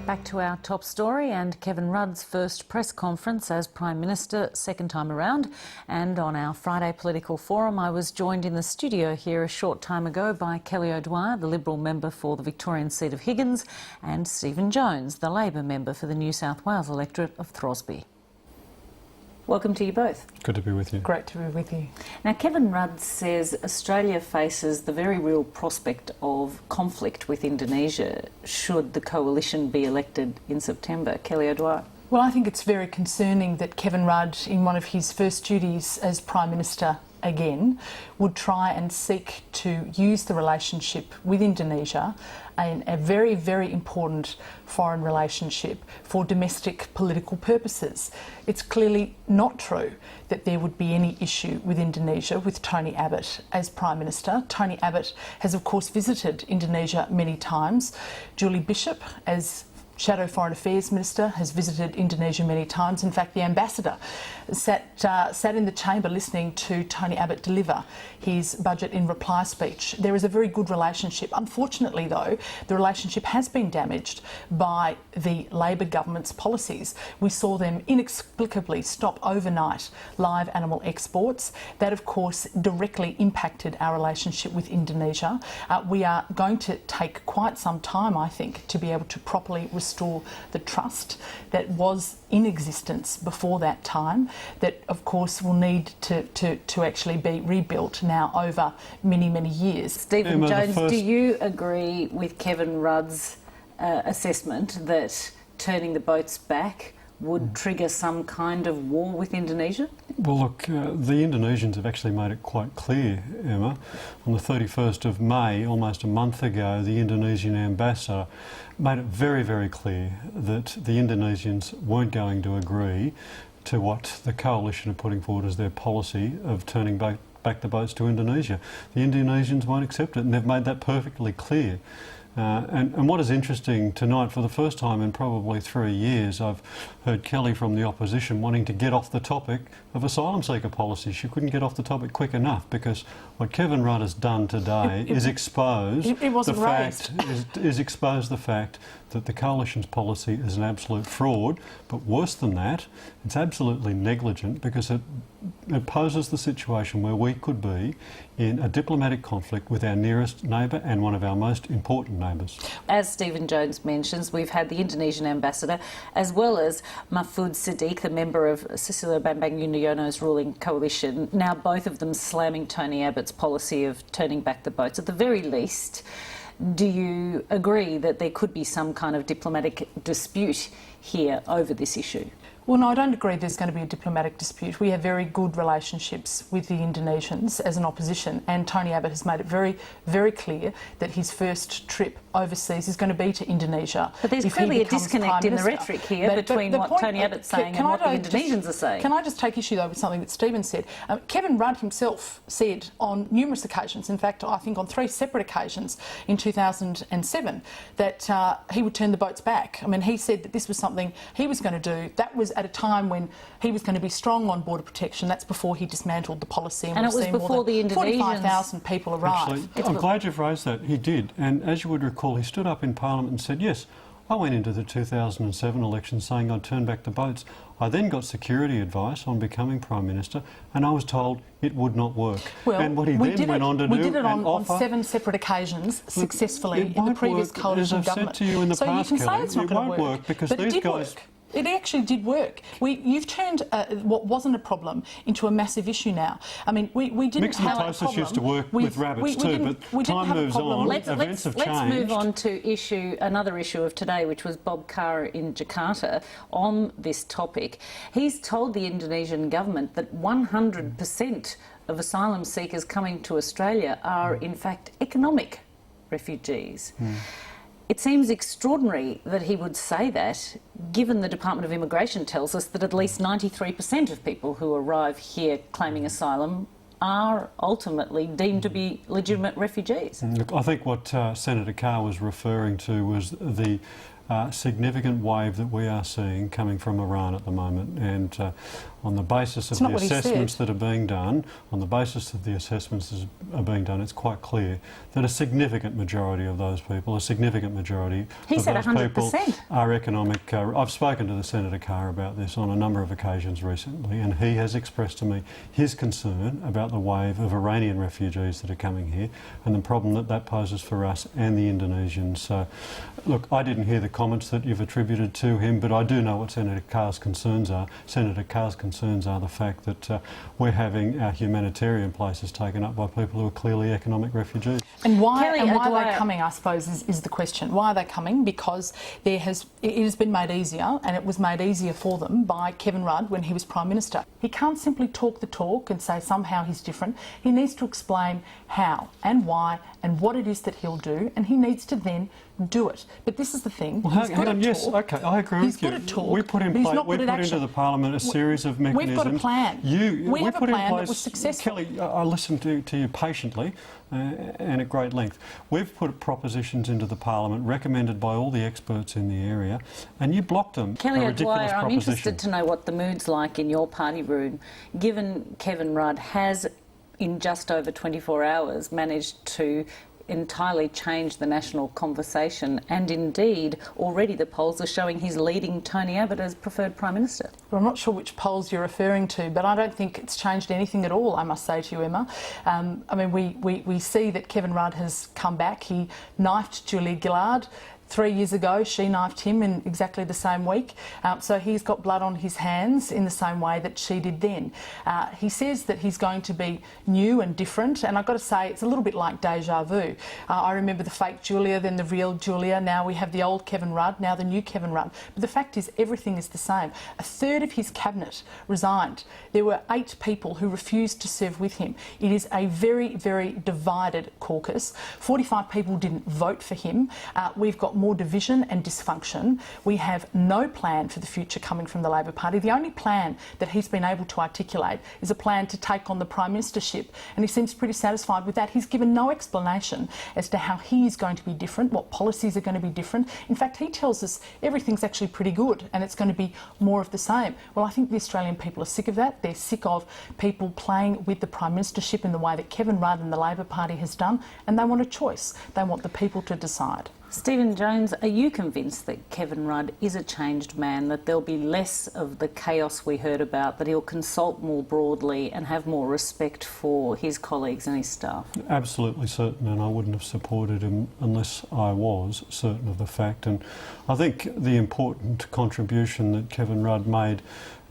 Back to our top story and Kevin Rudd's first press conference as Prime Minister, second time around. And on our Friday political forum, I was joined in the studio here a short time ago by Kelly O'Dwyer, the Liberal member for the Victorian seat of Higgins, and Stephen Jones, the Labor member for the New South Wales electorate of Throsby. Welcome to you both. Good to be with you. Great to be with you. Now, Kevin Rudd says Australia faces the very real prospect of conflict with Indonesia should the coalition be elected in September. Kelly O'Dwyer. Well, I think it's very concerning that Kevin Rudd, in one of his first duties as Prime Minister again, would try and seek to use the relationship with Indonesia, a very, very important foreign relationship, for domestic political purposes. It's clearly not true that there would be any issue with Indonesia with Tony Abbott as Prime Minister. Tony Abbott has, of course, visited Indonesia many times. Julie Bishop, as Shadow Foreign Affairs Minister, has visited Indonesia many times. In fact, the Ambassador sat in the chamber listening to Tony Abbott deliver his budget in reply speech. There is a very good relationship. Unfortunately, though, the relationship has been damaged by the Labor government's policies. We saw them inexplicably stop overnight live animal exports. That, of course, directly impacted our relationship with Indonesia. We are going to take quite some time, I think, to be able to properly restore the trust that was in existence before that time, that of course will need to actually be rebuilt now over many, many years. Stephen Jones, do you agree with Kevin Rudd's assessment that turning the boats back would trigger some kind of war with Indonesia? Well, look, the Indonesians have actually made it quite clear, Emma. On the 31st of May, almost a month ago, the Indonesian ambassador made it very, very clear that the Indonesians weren't going to agree to what the coalition are putting forward as their policy of turning back the boats to Indonesia. The Indonesians won't accept it, and they've made that perfectly clear. And what is interesting tonight, for the first time in probably 3 years, I've heard Kelly from the opposition wanting to get off the topic of asylum seeker policy. She couldn't get off the topic quick enough, because what Kevin Rudd has done today is expose the fact that the coalition's policy is an absolute fraud. But worse than that, it's absolutely negligent, because it poses the situation where we could be in a diplomatic conflict with our nearest neighbour and one of our most important neighbours. As Stephen Jones mentions, we've had the Indonesian ambassador, as well as Mahfud Siddiq, the member of Susilo Bambang Yudhoyono's ruling coalition, now both of them slamming Tony Abbott's policy of turning back the boats. At the very least, do you agree that there could be some kind of diplomatic dispute here over this issue? Well, no, I don't agree there's going to be a diplomatic dispute. We have very good relationships with the Indonesians as an opposition, and Tony Abbott has made it very, very clear that his first trip overseas is going to be to Indonesia. But there's clearly a disconnect in the rhetoric here between what Tony Abbott's saying and what the Indonesians are saying. Can I just take issue, though, with something that Stephen said? Kevin Rudd himself said on numerous occasions, in fact, I think on 3 separate occasions in 2007, that he would turn the boats back. I mean, he said that this was something he was going to do. That was at a time when he was going to be strong on border protection. That's before he dismantled the policy. And it was before the Indonesians... 45,000 people arrived. Actually, I'm glad you've raised that. He did. And as you would recall, he stood up in Parliament and said, yes, I went into the 2007 election saying I'd turn back the boats. I then got security advice on becoming Prime Minister, and I was told it would not work. Well, and what he then went on to do... We did it on 7 separate occasions successfully in the previous coalition government. As I've said to you in the past, so you can Kelly, say it's not going to work, because but these it did guys... work. It actually did work. You've turned what wasn't a problem into a massive issue now. I mean, we didn't have a problem. used to work with rabbits too, but time moves on, events have changed. Let's move on to another issue of today, which was Bob Carr in Jakarta on this topic. He's told the Indonesian government that 100% of asylum seekers coming to Australia are, in fact, economic refugees. It seems extraordinary that he would say that, given the Department of Immigration tells us that at least 93% of people who arrive here claiming asylum are ultimately deemed to be legitimate refugees. Look, I think what Senator Carr was referring to was the significant wave that we are seeing coming from Iran at the moment. And on the basis of the assessments that are being done, it's quite clear that a significant majority of those people, a significant majority of those 100%. People are economic. I've spoken to the Senator Carr about this on a number of occasions recently, and he has expressed to me his concern about the wave of Iranian refugees that are coming here and the problem that that poses for us and the Indonesians. So, look, I didn't hear the comments that you've attributed to him, but I do know what Senator Carr's concerns are. Senator Carr's concerns are the fact that we're having our humanitarian places taken up by people who are clearly economic refugees. And why are they coming, I suppose, is the question. Why are they coming? Because it has been made easier, and it was made easier for them by Kevin Rudd when he was Prime Minister. He can't simply talk the talk and say somehow he's different. He needs to explain how and why and what it is that he'll do, and he needs to then do it. But this is the thing. Well, hang on, yes, OK, I agree with you. He's good at talk. We put into the Parliament a series of mechanisms. We've got a plan. We have a plan that was successful. Kelly, I listened to you patiently and at great length. We've put propositions into the Parliament recommended by all the experts in the area, and you blocked them. Kelly O'Dwyer, I'm interested to know what the mood's like in your party room, given Kevin Rudd has, in just over 24 hours, managed to entirely change the national conversation, and indeed already the polls are showing he's leading Tony Abbott as preferred Prime Minister. Well, I'm not sure which polls you're referring to, but I don't think it's changed anything at all, I must say to you, Emma. I mean, we see that Kevin Rudd has come back. He knifed Julia Gillard 3 years ago. She knifed him in exactly the same week. So he's got blood on his hands in the same way that she did then. He says that he's going to be new and different, and I've got to say it's a little bit like deja vu. I remember the fake Julia, then the real Julia. Now we have the old Kevin Rudd, now the new Kevin Rudd. But the fact is everything is the same. A third of his cabinet resigned. There were 8 people who refused to serve with him. It is a very, very divided caucus. 45 people didn't vote for him. We've got more division and dysfunction. We have no plan for the future coming from the Labor Party. The only plan that he's been able to articulate is a plan to take on the Prime Ministership, and he seems pretty satisfied with that. He's given no explanation as to how he is going to be different, what policies are going to be different. In fact, he tells us everything's actually pretty good and it's going to be more of the same. Well, I think the Australian people are sick of that. They're sick of people playing with the Prime Ministership in the way that Kevin Rudd and the Labor Party has done, and they want a choice. They want the people to decide. Stephen Jones, are you convinced that Kevin Rudd is a changed man, that there'll be less of the chaos we heard about, that he'll consult more broadly and have more respect for his colleagues and his staff? Absolutely certain, and I wouldn't have supported him unless I was certain of the fact. And I think the important contribution that Kevin Rudd made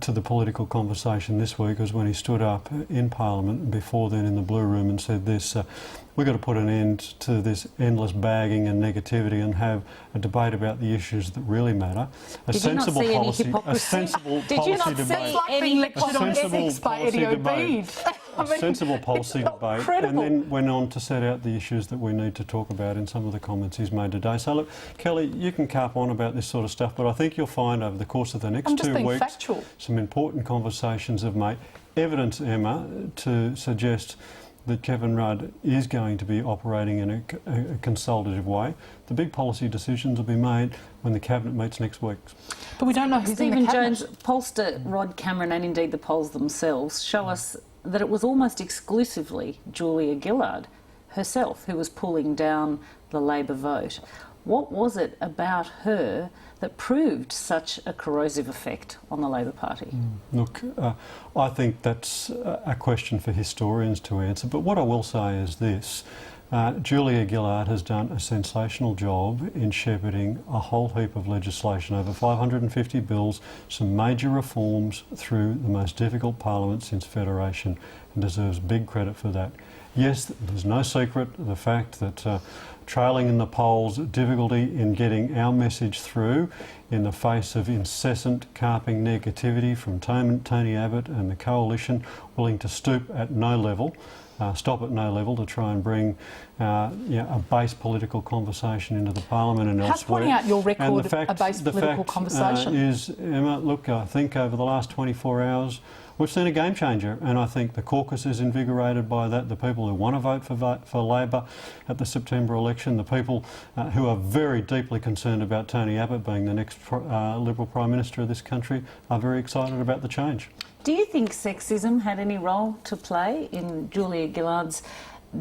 to the political conversation this week was when he stood up in Parliament and before then in the Blue Room and said this: we've got to put an end to this endless bagging and negativity and have a debate about the issues that really matter. A sensible policy debate. A sensible policy debate, and then went on to set out the issues that we need to talk about in some of the comments he's made today. So look, Kelly, you can carp on about this sort of stuff, but I think you'll find over the course of the next 2 weeks some important conversations have made evidence, Emma, to suggest that Kevin Rudd is going to be operating in a consultative way. The big policy decisions will be made when the Cabinet meets next week. But we don't know who's in the Cabinet. Stephen Jones, pollster Rod Cameron and indeed the polls themselves show us that it was almost exclusively Julia Gillard herself who was pulling down the Labor vote. What was it about her that proved such a corrosive effect on the Labor Party? Look, I think that's a question for historians to answer, but what I will say is this. Julia Gillard has done a sensational job in shepherding a whole heap of legislation, over 550 bills, some major reforms through the most difficult parliament since Federation, and deserves big credit for that. Yes, there's no secret the fact that trailing in the polls, difficulty in getting our message through in the face of incessant carping negativity from Tony Abbott and the coalition, willing to stoop at no level, stop at no level to try and bring a base political conversation into the Parliament and elsewhere. How's pointing out your record a base political conversation? Is, Emma, look, I think over the last 24 hours we've seen a game changer, and I think the caucus is invigorated by that. The people who want to vote for Labor at the September election election. The people who are very deeply concerned about Tony Abbott being the next Liberal Prime Minister of this country are very excited about the change. Do you think sexism had any role to play in Julia Gillard's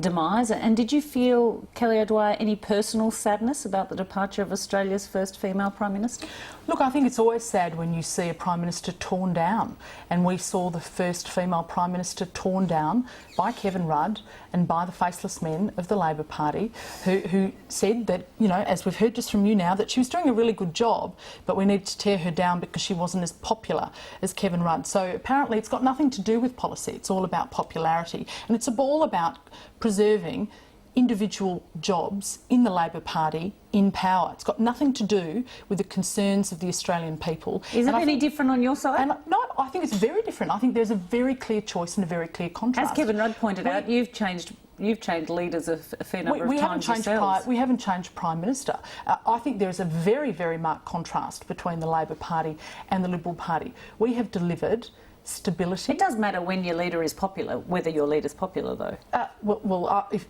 demise? And did you feel, Kelly O'Dwyer, any personal sadness about the departure of Australia's first female Prime Minister? Look, I think it's always sad when you see a Prime Minister torn down, and we saw the first female Prime Minister torn down by Kevin Rudd and by the faceless men of the Labor Party who said that, you know, as we've heard just from you now, that she was doing a really good job, but we needed to tear her down because she wasn't as popular as Kevin Rudd. So apparently it's got nothing to do with policy, it's all about popularity, and it's all about preserving individual jobs in the Labor Party in power. It's got nothing to do with the concerns of the Australian people. Is it any different on your side? No, I think it's very different. I think there's a very clear choice and a very clear contrast. As Kevin Rudd pointed out, you've changed leaders a fair number of times yourselves. We haven't changed Prime Minister. I think there is a very, very marked contrast between the Labor Party and the Liberal Party. We have delivered stability. It does matter when your leader is popular, whether your leader's popular, though.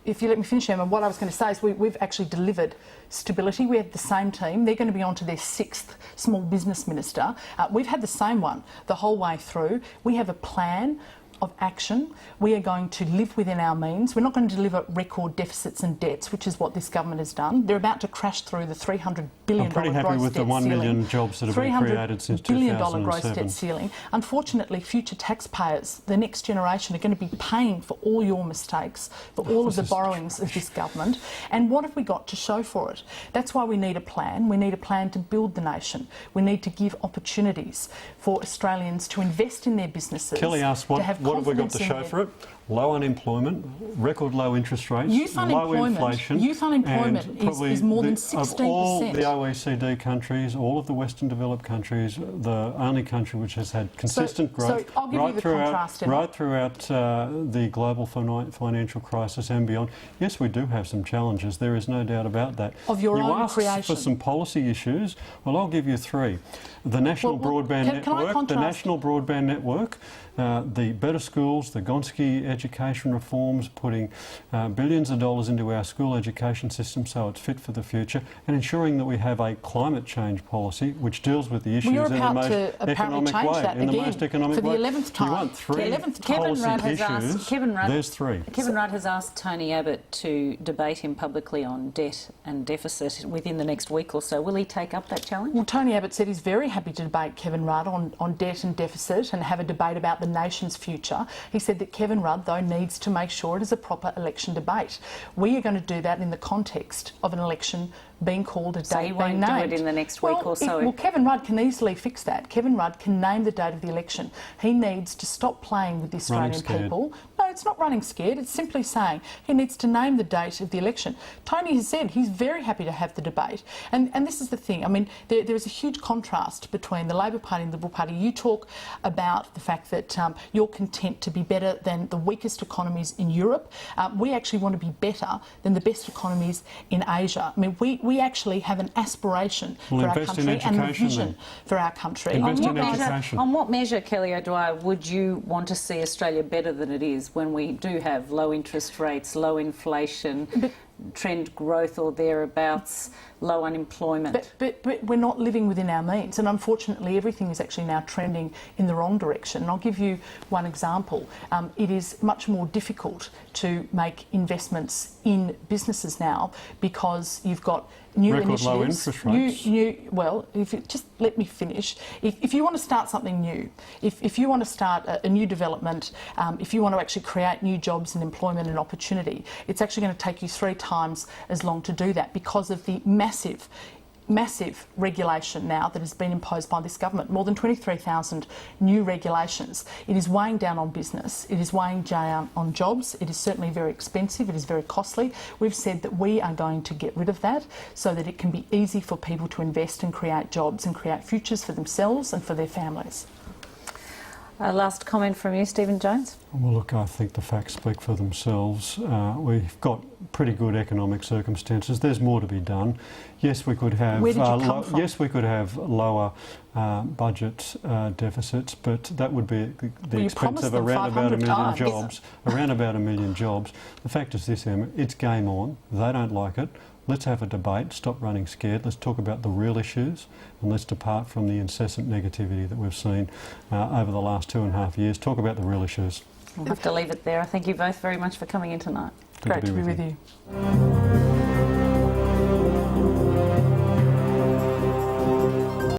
If you let me finish, Emma, what I was going to say is we've actually delivered stability. We have the same team. They're going to be on to their 6th small business minister. We've had the same one the whole way through. We have a plan of action. We are going to live within our means. We're not going to deliver record deficits and debts, which is what this government has done. They're about to crash through the $300 billion I'm pretty happy with the 1 million jobs that have been created since 2007. $300 billion gross debt ceiling. Unfortunately, future taxpayers, the next generation, are going to be paying for all your mistakes, for all of the borrowings of this government. And what have we got to show for it? That's why we need a plan. We need a plan to build the nation. We need to give opportunities for Australians to invest in their businesses. Kelly asked what have we got to show for it? Low unemployment, record low interest rates, low inflation. Youth unemployment is more than 16%. Of all the OECD countries, all of the Western developed countries, the only country which has had consistent growth right throughout the global financial crisis and beyond. Yes, we do have some challenges. There is no doubt about that. Of your own creation. You asked for some policy issues. Well, I'll give you 3. The National Broadband Network, the better schools, the Gonski education reforms, putting billions of dollars into our school education system so it's fit for the future, and ensuring that we have a climate change policy which deals with the issues in the most economic way. For the 11th time. You want 3 policy issues, there's 3. Kevin Rudd has asked Tony Abbott to debate him publicly on debt and deficit within the next week or so. Will he take up that challenge? Well, Tony Abbott said he's very happy to debate Kevin Rudd on debt and deficit and have a debate about the nation's future. He said that Kevin Rudd, though, needs to make sure it is a proper election debate. We are going to do that in the context of an election being called, a date being named. So he won't do it in the next week or so? Well, Kevin Rudd can easily fix that. Kevin Rudd can name the date of the election. He needs to stop playing with the Australian people. No, it's not running scared. It's simply saying he needs to name the date of the election. Tony has said he's very happy to have the debate. And this is the thing. I mean, there is a huge contrast between the Labor Party and the Liberal Party. You talk about the fact that you're content to be better than the weakest economies in Europe. We actually want to be better than the best economies in Asia. I mean, we actually have an aspiration for our country and a vision for our country. On what measure, Kelly O'Dwyer, would you want to see Australia better than it is when we do have low interest rates, low inflation, trend growth or thereabouts, low unemployment? But we're not living within our means, and unfortunately everything is actually now trending in the wrong direction. And I'll give you one example. It is much more difficult to make investments in businesses now because you've got new initiatives. Low interest rates. Well, if you just let me finish. If you want to start something new, if you want to start a new development, if you want to actually create new jobs and employment and opportunity, it's actually going to take you 3 times as long to do that because of the massive regulation now that has been imposed by this government. More than 23,000 new regulations. It is weighing down on business. It is weighing down on jobs. It is certainly very expensive. It is very costly. We've said that we are going to get rid of that so that it can be easy for people to invest and create jobs and create futures for themselves and for their families. Last comment from you, Stephen Jones. Well, look, I think the facts speak for themselves. We've got pretty good economic circumstances. There's more to be done. Yes, we could have. Where did you come from? Yes, we could have lower budget deficits, but that would be at the expense of around about 1 million jobs. Around about 1 million jobs. The fact is this, Emma, it's game on. They don't like it. let's have a debate, stop running scared, let's talk about the real issues, and let's depart from the incessant negativity that we've seen over the last 2.5 years. Talk about the real issues. We'll have to leave it there. I thank you both very much for coming in tonight. Great to be with you.